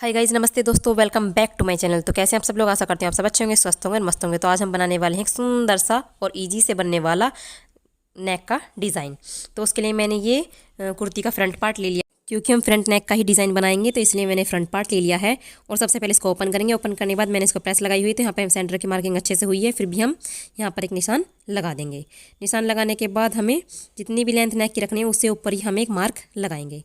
हाय guys, नमस्ते दोस्तों, welcome back to my channel. तो कैसे आप सब लोग, आशा करते हैं आप सब अच्छे होंगे, स्वस्थ होंगे और मस्त होंगे। तो आज हम बनाने वाले हैं एक सुंदर सा और इजी से बनने वाला नेक का डिज़ाइन। तो उसके लिए मैंने ये कुर्ती का फ्रंट पार्ट ले लिया, क्योंकि हम फ्रंट नेक का ही डिज़ाइन बनाएंगे तो इसलिए मैंने फ्रंट पार्ट ले लिया है। और सबसे पहले इसको ओपन करेंगे। ओपन करने के बाद मैंने इसको प्रेस लगाई हुई, तो यहाँ पे सेंटर की मार्किंग अच्छे से हुई है। फिर भी हम यहाँ पर एक निशान लगा देंगे। निशान लगाने के बाद हमें जितनी भी लेंथ नेक की रखनी है उससे ऊपर ही हम एक मार्क लगाएंगे।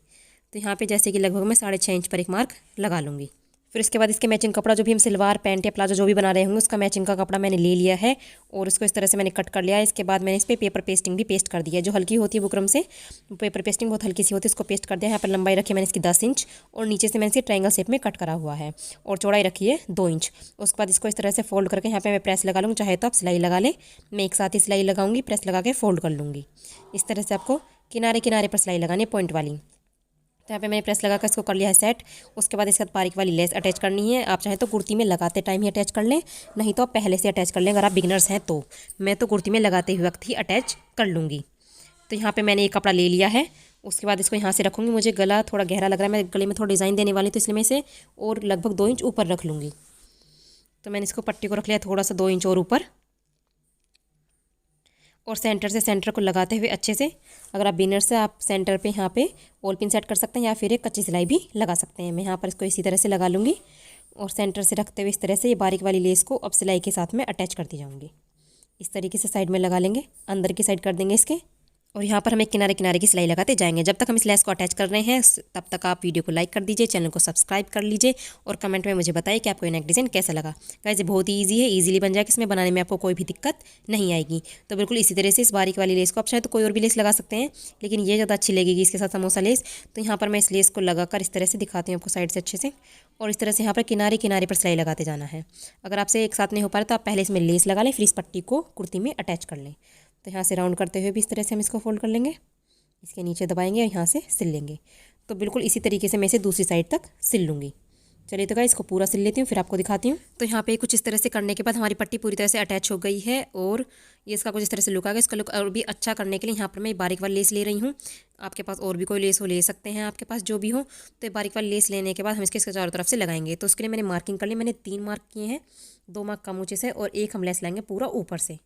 तो यहाँ पे जैसे कि लगभग मैं 6.5 इंच पर एक मार्क लगा लूँगी। फिर उसके बाद इसके मैचिंग कपड़ा, जो भी हम सलवार पैंट या प्लाजो जो भी बना रहे होंगे, उसका मैचिंग का कपड़ा मैंने ले लिया है और उसको इस तरह से मैंने कट कर लिया है। इसके बाद मैंने इस पर पेपर पेस्टिंग भी पेस्ट कर दी है, जो हल्की होती है बुकरम से। पेपर पेस्टिंग बहुत हल्की सी होती है, इसको पेस्ट कर दिया है। यहाँ पर लंबाई रखी है मैंने इसकी 10 इंच और नीचे से मैंने इसे ट्रायंगल शेप में कट करा हुआ है और चौड़ाई रखी है 2 इंच। उसके बाद इसको इस तरह से फोल्ड करके यहाँ पर मैं प्रेस लगा लूँगी। चाहे तो आप सिलाई लगा लें, मैं एक साथ ही सिलाई लगाऊंगी, प्रेस लगा के फोल्ड कर लूँगी। इस तरह से आपको किनारे किनारे पर सिलाई लगानी है, पॉइंट वाली। तो यहाँ पे मैंने प्रेस लगाकर इसको कर लिया है सेट। उसके बाद इसके साथ बारीक वाली लेस अटैच करनी है। आप चाहे तो कुर्ती में लगाते टाइम ही अटैच कर लें, नहीं तो आप पहले से अटैच कर लें अगर आप बिगिनर्स हैं तो। मैं तो कुर्ती में लगाते हुए वक्त ही अटैच कर लूँगी। तो यहाँ पे मैंने एक कपड़ा ले लिया है। उसके बाद इसको यहाँ से रखूँगी। मुझे गला थोड़ा गहरा लग रहा है, मैं गले में थोड़ा डिज़ाइन देने वाली, तो इसलिए मैं इसे और लगभग 2 इंच ऊपर रख लूँगी। तो मैंने इसको पट्टी को रख लिया थोड़ा सा 2 इंच और ऊपर, और सेंटर से सेंटर को लगाते हुए अच्छे से, अगर आप बिनर से आप सेंटर पे यहाँ पे वॉल पिन सेट कर सकते हैं या फिर एक कच्ची सिलाई भी लगा सकते हैं। मैं यहाँ पर इसको इसी तरह से लगा लूँगी और सेंटर से रखते हुए इस तरह से ये बारीक वाली लेस को अब सिलाई के साथ में अटैच करती जाऊँगी। इस तरीके से साइड में लगा लेंगे, अंदर की साइड कर देंगे इसके। और यहाँ पर हम एक किनारे किनारे की सिलाई लगाते जाएंगे। जब तक हम इस लेस को अटैच कर रहे हैं तब तक आप वीडियो को लाइक कर दीजिए, चैनल को सब्सक्राइब कर लीजिए और कमेंट में मुझे बताइए कि आपको ये नेक डिज़ाइन कैसा लगा। गाइस, ये बहुत ही ईजी है, ईजिली बन जाएगा, इसमें बनाने में आपको कोई भी दिक्कत नहीं आएगी। तो बिल्कुल इसी तरह से इस बारीक वाली लेस को, आप चाहे तो कोई और भी लेस लगा सकते हैं, लेकिन ये ज़्यादा अच्छी लगेगी इसके साथ समोसा लेस। तो यहाँ पर मैं इस लेस को लगाकर इस तरह से दिखाती हूँ आपको साइड से अच्छे से, और इस तरह से यहाँ पर किनारे किनारे पर सिलाई लगाते जाना है। अगर आपसे एक साथ नहीं हो पा रहा तो आप पहले इसमें लेस लगा लें, फिर इस पट्टी को कुर्ती में अटैच कर लें। तो यहाँ से राउंड करते हुए भी इस तरह से हम इसको फोल्ड कर लेंगे, इसके नीचे दबाएंगे और यहाँ से सिल लेंगे। तो बिल्कुल इसी तरीके से मैं इसे दूसरी साइड तक सिल लूँगी। चलिए तो गाइस, इसको पूरा सिल लेती हूँ, फिर आपको दिखाती हूँ। तो यहाँ पे कुछ इस तरह से करने के बाद हमारी पट्टी पूरी तरह से अटैच हो गई है और ये इसका कुछ इस तरह से लुक आ गया। इसका लुक और भी अच्छा करने के लिए यहाँ पर मैं बारीक वाली लेस ले रही हूँ। आपके पास और भी कोई लेस हो ले सकते हैं, आपके पास जो भी हो। तो बारीक वाली लेस लेने के बाद हम इसके चारों तरफ से लगाएंगे। तो उसके लिए मैंने मार्किंग कर ली, मैंने 3 मार्क किए हैं, 2 मार्क कम ऊँचे से और एक हम लेस लाएंगे पूरा ऊपर से।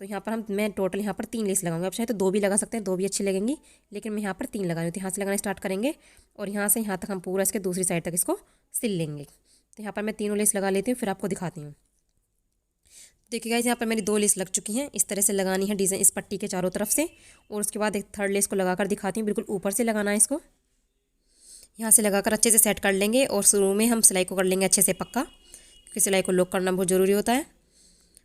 तो यहाँ पर मैं टोटल यहाँ पर 3 लेस लगाऊंगी। आप चाहे तो 2 भी लगा सकते हैं, 2 भी अच्छी लगेंगी, लेकिन मैं यहाँ पर 3 लगा रही हूँ। तो यहाँ से लगाना स्टार्ट करेंगे और यहाँ से यहाँ तक हम पूरा इसके दूसरी साइड तक इसको सिल लेंगे। तो यहाँ पर मैं 3 लेस लगा लेती हूँ, फिर आपको दिखाती हूँ। देखिए गाइस, यहाँ पर मेरी 2 लेस लग चुकी हैं। इस तरह से लगानी है डिज़ाइन इस पट्टी के चारों तरफ से, और उसके बाद एक थर्ड लेस को लगाकर दिखाती हूँ। बिल्कुल ऊपर से लगाना है इसको, यहाँ से लगाकर अच्छे से सेट कर लेंगे। और शुरू में हम सिलाई को कर लेंगे अच्छे से पक्का, क्योंकि सिलाई को लॉक करना बहुत ज़रूरी होता है।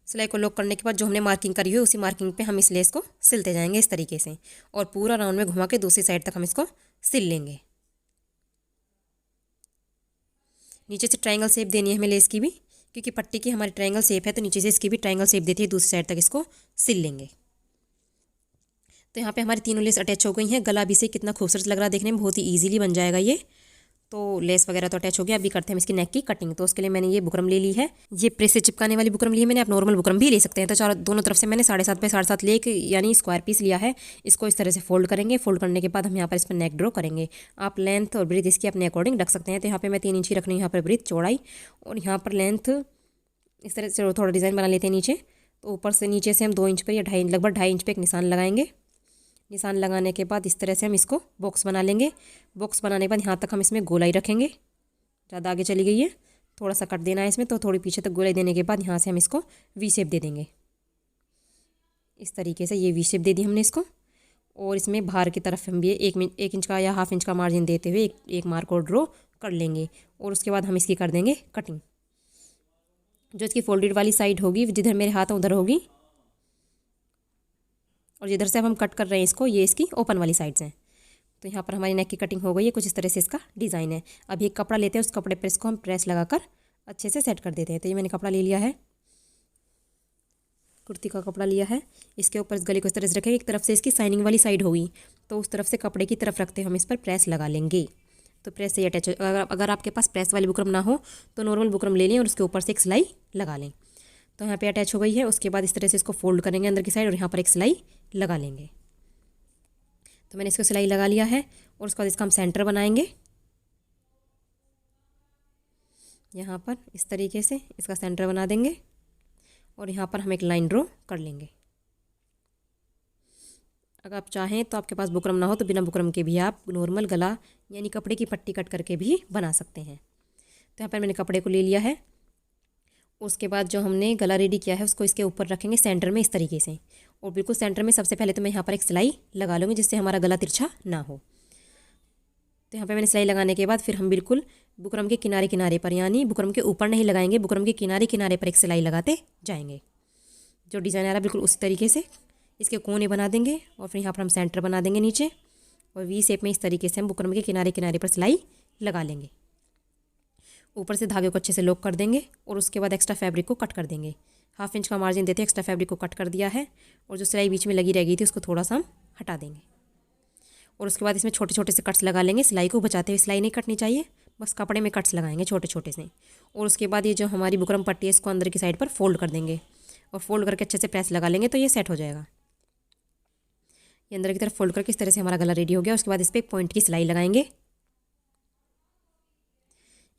सिलाई को लॉक करने के बाद जो हमने मार्किंग करी हुई उसी मार्किंग पे हम इस लेस को सिलते जाएंगे इस तरीके से, और पूरा राउंड में घुमा के दूसरी साइड तक हम इसको सिल लेंगे। नीचे से ट्रायंगल शेप देनी है हमें लेस की भी, क्योंकि पट्टी की हमारी ट्रायंगल शेप है, तो नीचे से इसकी भी ट्रायंगल शेप देती है। दूसरी साइड तक इसको सिल लेंगे। तो यहाँ पे हमारी 3 लेस अटैच हो गई हैं। गला भी से कितना खूबसूरत लग रहा है देखने में, बहुत ही ईजिली बन जाएगा ये। तो लेस वगैरह तो अटैच हो गया। अभी करते हैं हम इसकी नेक की कटिंग। तो उसके लिए मैंने ये बुकरम ले ली है, ये प्रेस से चिपकाने वाली बुकरम ली है मैंने। आप नॉर्मल बुकरम भी ले सकते हैं। तो चारों दोनों तरफ से मैंने 7.5 पे 7.5 ले यानी स्क्वायर पीस लिया है। इसको इस तरह से फोल्ड करेंगे। फोल्ड करने के बाद हम यहाँ पर इस पर नेक ड्रॉ करेंगे। आप लेंथ और ब्रीथ इसकी अपने अकॉर्डिंग रख सकते हैं। तो यहाँ पर मैं 3 इंच ही रखनी है यहाँ पर ब्रीथ चौड़ाई, और यहाँ पर लेंथ इस तरह से थोड़ा डिज़ाइन बना लेते हैं नीचे। तो ऊपर से नीचे से हम 2 इंच पर या लगभग 2.5 इंच पर एक निशान लगाएंगे। निशान लगाने के बाद इस तरह से हम इसको बॉक्स बना लेंगे। बॉक्स बनाने के बाद यहाँ तक हम इसमें गोलाई रखेंगे। ज़्यादा आगे चली गई है, थोड़ा सा कट देना है इसमें, तो थोड़ी पीछे तक गोलाई देने के बाद यहाँ से हम इसको वी शेप दे देंगे। इस तरीके से ये वी शेप दे दी हमने इसको, और इसमें बाहर की तरफ हम भी 1 इंच का या हाफ इंच का मार्जिन देते हुए एक मार्क और ड्रॉ कर लेंगे। और उसके बाद हम इसकी कर देंगे कटिंग। जो इसकी फोल्डेड वाली साइड होगी, जिधर मेरे हाथ उधर होगी, और जिधर से अब हम कट कर रहे हैं इसको, ये इसकी ओपन वाली साइड्स हैं। तो यहाँ पर हमारी नेक की कटिंग हो गई है। कुछ इस तरह से इसका डिज़ाइन है। अभी एक कपड़ा लेते हैं, उस कपड़े पर इसको हम प्रेस लगाकर अच्छे से सेट कर देते हैं। तो ये मैंने कपड़ा ले लिया है, कुर्ती का कपड़ा लिया है। इसके ऊपर इस गले को इस तरह से रखेंगे। एक तरफ से इसकी साइनिंग वाली साइड होगी, तो उस तरफ से कपड़े की तरफ रखते हम इस पर प्रेस लगा लेंगे। तो प्रेस से अटैच, अगर आपके पास प्रेस वाली बुकरम ना हो तो नॉर्मल बुकरम ले लें और उसके ऊपर से एक सिलाई लगा लें। तो यहाँ पे अटैच हो गई है। उसके बाद इस तरह से इसको फोल्ड करेंगे अंदर की साइड, और यहाँ पर एक सिलाई लगा लेंगे। तो मैंने इसको सिलाई लगा लिया है, और उसके बाद इसका हम सेंटर बनाएंगे। यहाँ पर इस तरीके से इसका सेंटर बना देंगे और यहाँ पर हम एक लाइन ड्रॉ कर लेंगे। अगर आप चाहें तो आपके पास बुकरम ना हो तो बिना बुकरम के भी आप नॉर्मल गला यानी कपड़े की पट्टी कट करके भी बना सकते हैं। तो यहाँ पर मैंने कपड़े को ले लिया है। उसके बाद जो हमने गला रेडी किया है उसको इसके ऊपर रखेंगे सेंटर में इस तरीके से, और बिल्कुल सेंटर में सबसे पहले तो मैं यहाँ पर एक सिलाई लगा लूँगी जिससे हमारा गला तिरछा ना हो। तो यहाँ पे मैंने सिलाई लगाने के बाद फिर हम बिल्कुल बुकरम के किनारे किनारे पर, यानी बुकरम के ऊपर नहीं लगाएंगे, बुकरम के किनारे किनारे पर एक सिलाई लगाते जाएंगे। जो डिज़ाइन आ रहा है बिल्कुल उसी तरीके से इसके कोने बना देंगे और फिर यहाँ पर हम सेंटर बना देंगे नीचे, और वी शेप में इस तरीके से हम बुकरम के किनारे किनारे पर सिलाई लगा लेंगे। ऊपर से धागे को अच्छे से लॉक कर देंगे और उसके बाद एक्स्ट्रा फैब्रिक को कट कर देंगे। 1/2 इंच का मार्जिन देते एक्स्ट्रा फैब्रिक को कट कर दिया है, और जो सिलाई बीच में लगी रह गई थी उसको थोड़ा सा हम हटा देंगे। और उसके बाद इसमें छोटे छोटे से कट्स लगा लेंगे। सिलाई को बचाते हुए सिलाई नहीं कटनी चाहिए, बस कपड़े में कट्स लगाएंगे छोटे छोटे से। और उसके बाद ये जो हमारी बुकरम पट्टी है इसको अंदर की साइड पर फोल्ड कर देंगे और फोल्ड करके अच्छे से प्रेस लगा लेंगे तो ये सेट हो जाएगा। ये अंदर की तरफ फोल्ड करके इस तरह से हमारा गला रेडी हो गया। उसके बाद इस पर एक पॉइंट की सिलाई लगाएंगे।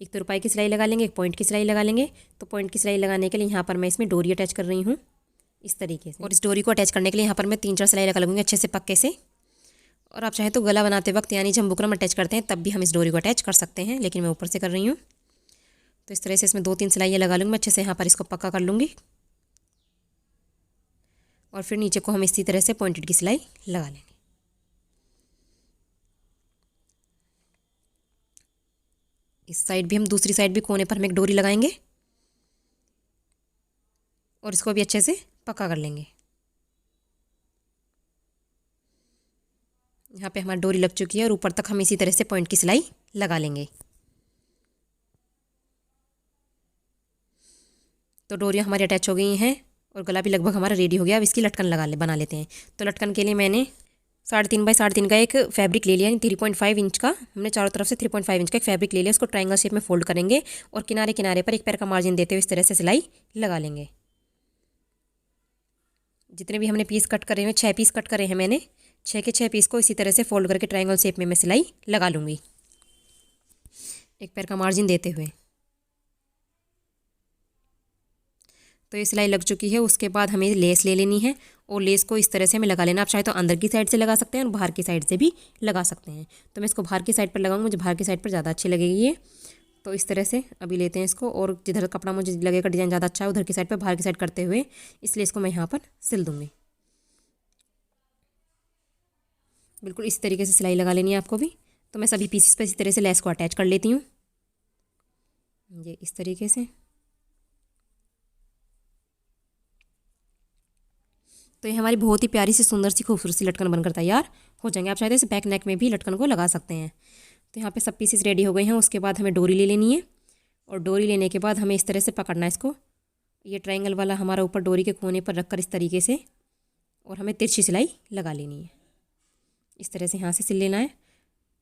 एक तो रुपाई की सिलाई लगा लेंगे, एक पॉइंट की सिलाई लगा लेंगे। तो पॉइंट की सिलाई लगाने के लिए यहाँ पर मैं इसमें डोरी अटैच कर रही हूँ इस तरीके से, और इस डोरी को अटैच करने के लिए यहाँ पर मैं 3-4 सिलाई लगा लूँगी अच्छे से पक्के से। और आप चाहें तो गला बनाते वक्त यानी जब हम बुकरम अटैच करते हैं तब भी हम इस डोरी को अटैच कर सकते हैं, लेकिन मैं ऊपर से कर रही हूँ। तो इस तरह से इसमें 2-3 सिलाइयाँ लगा लूँगी मैं अच्छे से, यहाँ पर इसको पक्का कर लूँगी। और फिर नीचे को हम इसी तरह से पॉइंटेड की सिलाई लगा लेंगे। इस साइड भी हम, दूसरी साइड भी कोने पर हम एक डोरी लगाएंगे और इसको भी अच्छे से पक्का कर लेंगे। यहाँ पे हमारी डोरी लग चुकी है और ऊपर तक हम इसी तरह से पॉइंट की सिलाई लगा लेंगे। तो डोरियाँ हमारी अटैच हो गई हैं और गला भी लगभग हमारा रेडी हो गया। अब इसकी लटकन बना लेते हैं। तो लटकन के लिए मैंने 3.5 बाई 3.5 का एक फैब्रिक ले लिया, 3.5 इंच का हमने चारों तरफ से 3.5 इंच का एक फैब्रिक ले लिया। उसको ट्रायंगल शेप में फोल्ड करेंगे और किनारे किनारे पर एक पैर का मार्जिन देते हुए इस तरह से सिलाई लगा लेंगे। जितने भी हमने पीस कट करे हैं, 6 पीस कट करे हैं मैंने, 6 के 6 पीस को इसी तरह से फोल्ड करके ट्रायंगल शेप में मैं सिलाई लगा लूँगी एक पैर का मार्जिन देते हुए। तो ये सिलाई लग चुकी है। उसके बाद हमें लेस ले लेनी है और लेस को इस तरह से हमें लगा लेना। आप चाहे तो अंदर की साइड से लगा सकते हैं और बाहर की साइड से भी लगा सकते हैं। तो मैं इसको बाहर की साइड पर लगाऊंगी, मुझे बाहर की साइड पर ज़्यादा अच्छी लगेगी ये। तो इस तरह से अभी लेते हैं इसको, और जिधर कपड़ा मुझे लगेगा डिज़ाइन ज़्यादा अच्छा है उधर की साइड पर बाहर की साइड करते हुए इसलिए इसको मैं यहाँ पर सिल दूँगी। बिल्कुल इस तरीके से सिलाई लगा लेनी है आपको भी। तो मैं सभी पीसेस पर इसी तरह से लेस को अटैच कर लेती हूँ, ये इस तरीके से। तो ये हमारी बहुत ही प्यारी सी सुंदर सी खूबसूरत सी लटकन बनकर तैयार हो जाएंगे। आप चाहे तो इस बैक नेक में भी लटकन को लगा सकते हैं। तो यहाँ पे सब पीसेस रेडी हो गए हैं। उसके बाद हमें डोरी ले लेनी है और डोरी लेने के बाद हमें इस तरह से पकड़ना है इसको, ये ट्रायंगल वाला हमारा ऊपर डोरी के कोने पर रखकर इस तरीके से, और हमें तिरछी सिलाई लगा लेनी है। इस तरह से यहाँ से सिल लेना है,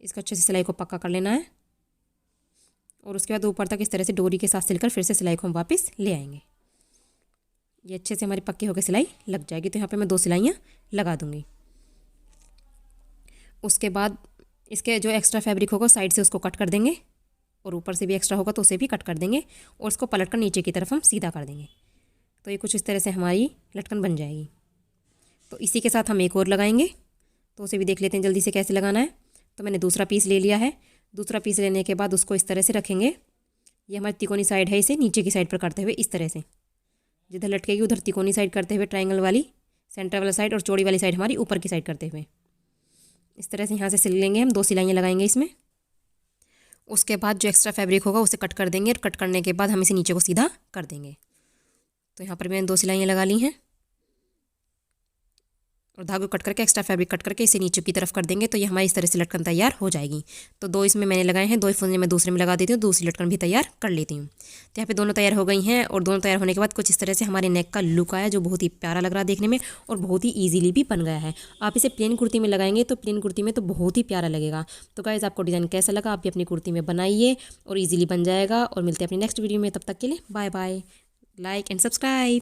इसको अच्छे से सिलाई को पक्का कर लेना है और उसके बाद ऊपर तक इस तरह से डोरी के साथ सिलकर फिर से सिलाई को हम वापस ले आएंगे। ये अच्छे से हमारी पक्की होकर सिलाई लग जाएगी। तो यहाँ पे मैं 2 सिलाइयाँ लगा दूँगी। उसके बाद इसके जो एक्स्ट्रा फैब्रिक होगा साइड से उसको कट कर देंगे और ऊपर से भी एक्स्ट्रा होगा तो उसे भी कट कर देंगे और उसको पलट कर नीचे की तरफ हम सीधा कर देंगे। तो ये कुछ इस तरह से हमारी लटकन बन जाएगी। तो इसी के साथ हम एक और लगाएंगे, तो उसे भी देख लेते हैं जल्दी से कैसे लगाना है। तो मैंने दूसरा पीस ले लिया है। दूसरा पीस लेने के बाद उसको इस तरह से रखेंगे। ये हमारी तिकोनी साइड है, इसे नीचे की साइड पर करते हुए इस तरह से, जिधर लटकेगी उधर तिकोनी साइड करते हुए ट्रायंगल वाली सेंटर वाला साइड और चौड़ी वाली साइड हमारी ऊपर की साइड करते हुए इस तरह से यहाँ से सिल लेंगे हम। 2 सिलाइयाँ लगाएंगे इसमें। उसके बाद जो एक्स्ट्रा फैब्रिक होगा उसे कट कर देंगे और कट करने के बाद हम इसे नीचे को सीधा कर देंगे। तो यहाँ पर मैंने 2 सिलाइयाँ लगा ली हैं और धागो कट करके एक्स्ट्रा फैब्रिक कट करके इसे नीचे की तरफ कर देंगे। तो ये हमारी इस तरह से लटकन तैयार हो जाएगी। तो 2 इसमें मैंने लगाए हैं, 2 फुंजे मैं दूसरे में लगा देती हूँ, दूसरी लटकन भी तैयार कर लेती हूँ। तो यहाँ पे दोनों तैयार हो गई हैं और दोनों तैयार होने के बाद कुछ इस तरह से हमारे नेक का लुक आया जो बहुत ही प्यारा लग रहा है देखने में और बहुत ही ईजिली भी बन गया है। आप इसे प्लेन कुर्ती में लगाएंगे तो प्लेन कुर्ती में तो बहुत ही प्यारा लगेगा। तो गाइस आपको डिज़ाइन कैसा लगा, आप भी अपनी कुर्ती में बनाइए और ईजिली बन जाएगा। और मिलते हैं अपनी नेक्स्ट वीडियो में, तब तक के लिए bye bye. Like and subscribe.